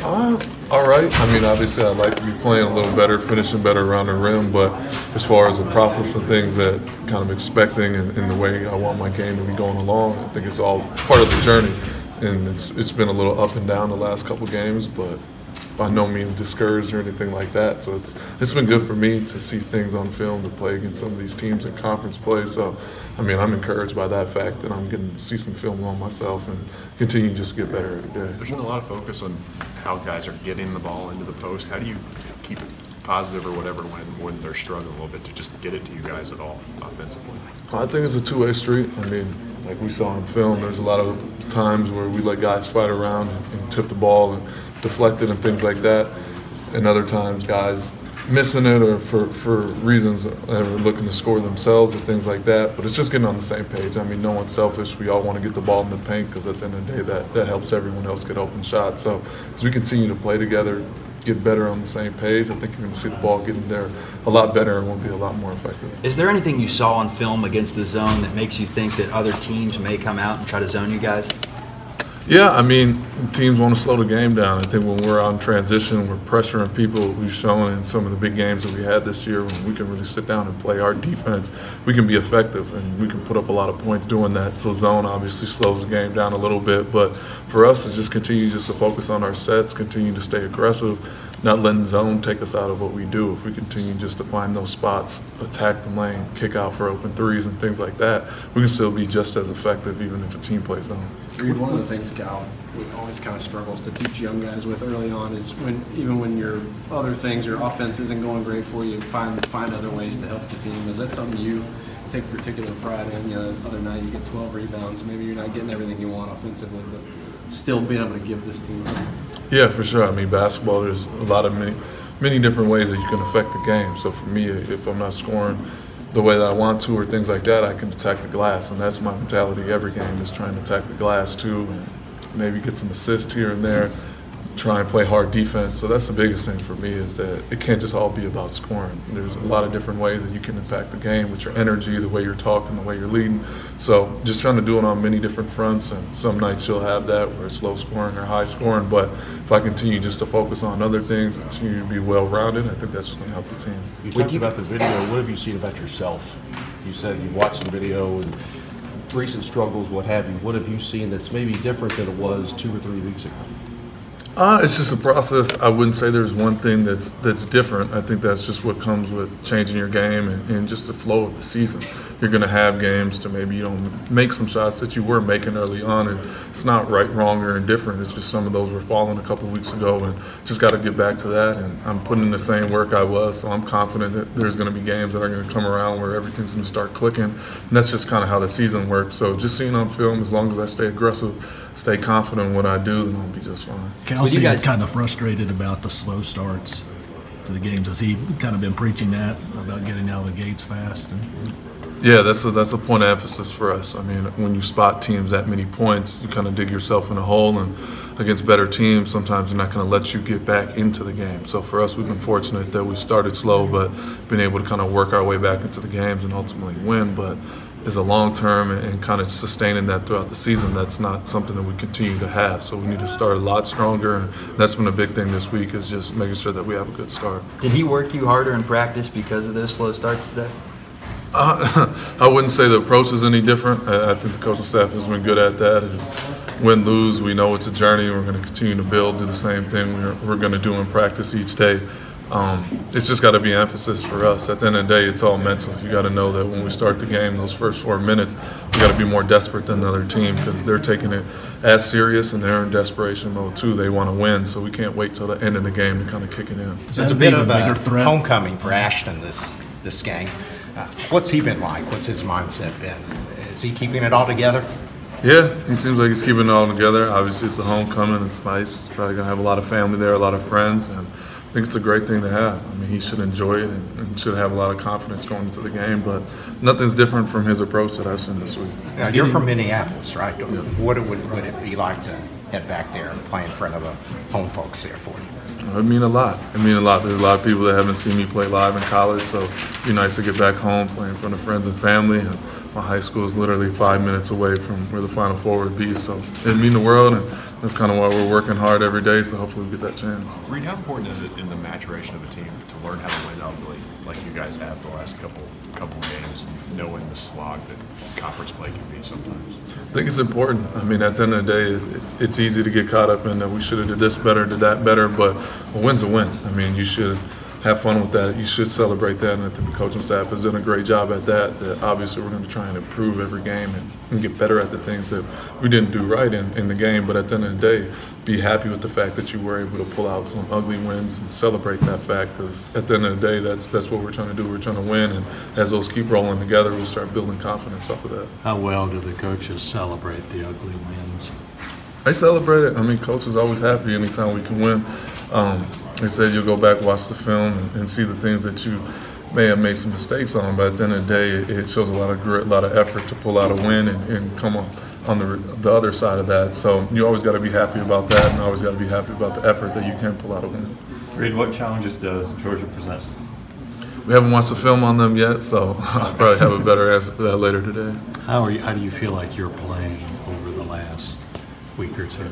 All right. I mean, obviously, I'd like to be playing a little better, finishing better around the rim. But as far as the process of things that kind of expecting and the way I want my game to be going along, I think it's all part of the journey. And it's been a little up and down the last couple games, but by no means discouraged or anything like that. So it's been good for me to see things on film, to play against some of these teams in conference play. So, I mean, I'm encouraged by that fact that I'm getting to see some film on myself and continue to just get better every day. There's been a lot of focus on how guys are getting the ball into the post. How do you keep it positive or whatever when they're struggling a little bit to just get it to you guys at all offensively? I think it's a two-way street. I mean, like we saw in film, there's a lot of times where we let guys fight around and tip the ball and deflect it and things like that. And other times guys missing it or for reasons that are looking to score themselves or things like that. But it's just getting on the same page. I mean, no one's selfish. We all want to get the ball in the paint because at the end of the day, that helps everyone else get open shots. So as we continue to play together, get better on the same page, I think you're going to see the ball getting there a lot better and will be a lot more effective. Is there anything you saw on film against the zone that makes you think that other teams may come out and try to zone you guys? Yeah, I mean, teams want to slow the game down. I think when we're on transition, we're pressuring people. We've shown in some of the big games that we had this year when we can really sit down and play our defense, we can be effective and we can put up a lot of points doing that. So zone obviously slows the game down a little bit. But for us, it's just continue just to focus on our sets, continue to stay aggressive, not letting zone take us out of what we do. If we continue just to find those spots, attack the lane, kick out for open threes and things like that, we can still be just as effective even if a team plays zone. Reid, one of the things Cal always kind of struggles to teach young guys with early on is even when your other things, your offense isn't going great for you, find other ways to help the team. Is that something you take particular pride in? You know, the other night you get 12 rebounds. Maybe you're not getting everything you want offensively, but still being able to give this team something. Yeah, for sure. I mean, basketball, there's a lot of many different ways that you can affect the game. So for me, if I'm not scoring the way that I want to or things like that, I can attack the glass. And that's my mentality every game, is trying to attack the glass too and maybe get some assists here and there, try and play hard defense. So that's the biggest thing for me, is that it can't just all be about scoring. There's a lot of different ways that you can impact the game with your energy, the way you're talking, the way you're leading. So just trying to do it on many different fronts, and some nights you'll have that where it's low scoring or high scoring, but if I continue just to focus on other things and continue to be well-rounded, I think that's just going to help the team. You talked about the video. What have you seen about yourself? You said you watched the video and recent struggles, what have you. What have you seen that's maybe different than it was 2 or 3 weeks ago? It's just a process. I wouldn't say there's one thing that's different. I think that's just what comes with changing your game and just the flow of the season. You're going to have games to maybe you don't make some shots that you were making early on, and it's not right, wrong, or indifferent. It's just some of those were falling a couple of weeks ago, and just got to get back to that. And I'm putting in the same work I was, so I'm confident that there's going to be games that are going to come around where everything's going to start clicking. And that's just kind of how the season works. So just seeing on film, as long as I stay aggressive, stay confident in what I do, then I'll be just fine. Cal seems kind of frustrated about the slow starts to the games. Has he kind of been preaching that about getting out of the gates fast? Yeah, that's a point of emphasis for us. I mean, when you spot teams at many points, you kind of dig yourself in a hole, and against better teams, sometimes they're not going to let you get back into the game. So for us, we've been fortunate that we started slow, but been able to kind of work our way back into the games and ultimately win. But as a long term and kind of sustaining that throughout the season, that's not something that we continue to have. So we need to start a lot stronger, and that's been a big thing this week, is just making sure that we have a good start. Did he work you harder in practice because of those slow starts today? I wouldn't say the approach is any different. I think the coaching staff has been good at that. Is win, lose, we know it's a journey. We're going to continue to build, do the same thing we're going to do in practice each day. It's just got to be emphasis for us. At the end of the day, it's all mental. You got to know that when we start the game, those first 4 minutes, we got to be more desperate than the other team, because they're taking it as serious and they're in desperation mode too. They want to win, so we can't wait till the end of the game to kind of kick it in. It's a bit of a homecoming for Ashton this game. What's he been like? What's his mindset been? Is he keeping it all together? Yeah, he seems like he's keeping it all together. Obviously, it's a homecoming. It's nice. He's probably going to have a lot of family there, a lot of friends, and I think it's a great thing to have. I mean, he should enjoy it and should have a lot of confidence going into the game, but nothing's different from his approach that I've seen this week. Now, you're from Minneapolis, right? Yeah. What would it be like to head back there and play in front of home folks there for you? It mean a lot. It mean a lot. There's a lot of people that haven't seen me play live in college, so it'd be nice to get back home, play in front of friends and family. And my high school is literally 5 minutes away from where the Final Four would be, so it'd mean the world. And that's kind of why we're working hard every day, so hopefully we get that chance. Reid, how important is it in the maturation of a team to learn how to win ugly like you guys have the last couple games, and knowing the slog that conference play can be sometimes? I think it's important. I mean, at the end of the day, it's easy to get caught up in that we should have did this better, did that better, but a win's a win. I mean, you should have fun with that. You should celebrate that, and I think the coaching staff has done a great job at that. That obviously we're going to try and improve every game and get better at the things that we didn't do right in the game. But at the end of the day, be happy with the fact that you were able to pull out some ugly wins and celebrate that fact, because at the end of the day, that's what we're trying to do. We're trying to win, and as those keep rolling together, we'll start building confidence off of that. How well do the coaches celebrate the ugly wins? They celebrate it. I mean, coach is always happy anytime we can win. They said you'll go back, watch the film, and see the things that you may have made some mistakes on. But at the end of the day, it shows a lot of grit, a lot of effort to pull out a win and come on the other side of that. So you always got to be happy about that, and always got to be happy about the effort that you can pull out a win. Reid, what challenges does Georgia present? We haven't watched the film on them yet, so I'll probably have a better answer for that later today. How do you feel like you're playing over the last week or two?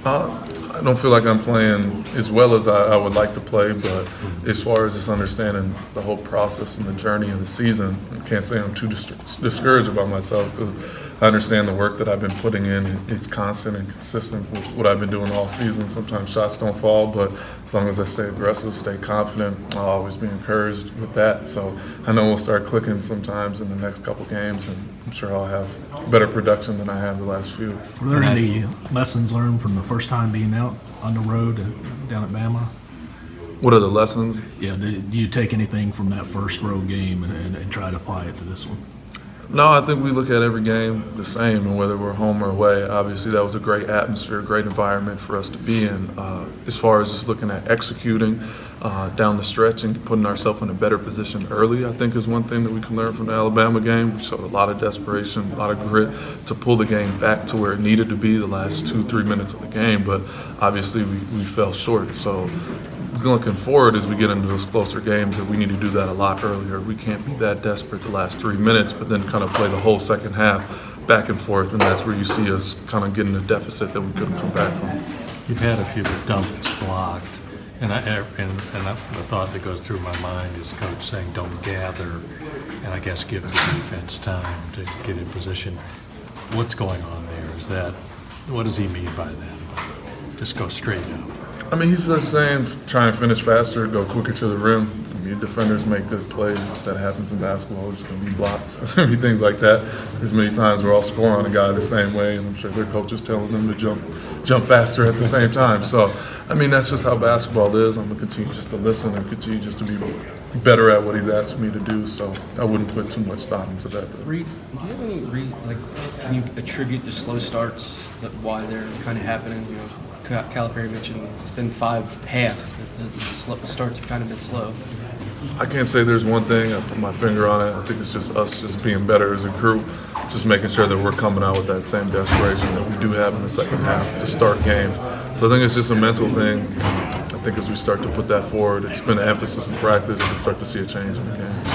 I don't feel like I'm playing as well as I would like to play, but as far as just understanding the whole process and the journey of the season, I can't say I'm too discouraged about myself, because I understand the work that I've been putting in. It's constant and consistent with what I've been doing all season. Sometimes shots don't fall, but as long as I stay aggressive, stay confident, I'll always be encouraged with that. So I know we'll start clicking sometimes in the next couple games, and I'm sure I'll have better production than I have the last few. Were there any lessons learned from the first time being out on the road down at Bama? What are the lessons? Yeah, do you take anything from that first road game and try to apply it to this one? No, I think we look at every game the same, and whether we're home or away. Obviously, that was a great atmosphere, great environment for us to be in. As far as just looking at executing down the stretch and putting ourselves in a better position early, I think is one thing that we can learn from the Alabama game. We showed a lot of desperation, a lot of grit to pull the game back to where it needed to be the last 2-3 minutes of the game, but obviously we fell short. So looking forward as we get into those closer games, that we need to do that a lot earlier. We can't be that desperate the last 3 minutes, but then kind of play the whole second half back and forth, and that's where you see us kind of getting a deficit that we couldn't come back from. You've had a few dumps blocked, and the thought that goes through my mind is coach saying don't gather, and I guess give the defense time to get in position. What's going on there? What does he mean by that? Just go straight up. I mean, he's just saying try and finish faster, go quicker to the rim. I mean, defenders make good plays. That happens in basketball. There's going to be blocks. There's going to be things like that. There's many times we're all scoring on a guy the same way, and I'm sure their coach is telling them to jump faster at the same time. So, I mean, that's just how basketball is. I'm going to continue just to listen and continue just to be better at what he's asking me to do. So I wouldn't put too much thought into that. Reid, do you have any reason, can you attribute the slow starts, why they're kind of happening? You know, Calipari mentioned it's been 5 halves that the starts have kind of been slow. I can't say there's one thing. I put my finger on it. I think it's just us just being better as a group, just making sure that we're coming out with that same desperation that we do have in the second half to start games. So I think it's just a mental thing. I think as we start to put that forward, it's been an emphasis in practice, and start to see a change in the game.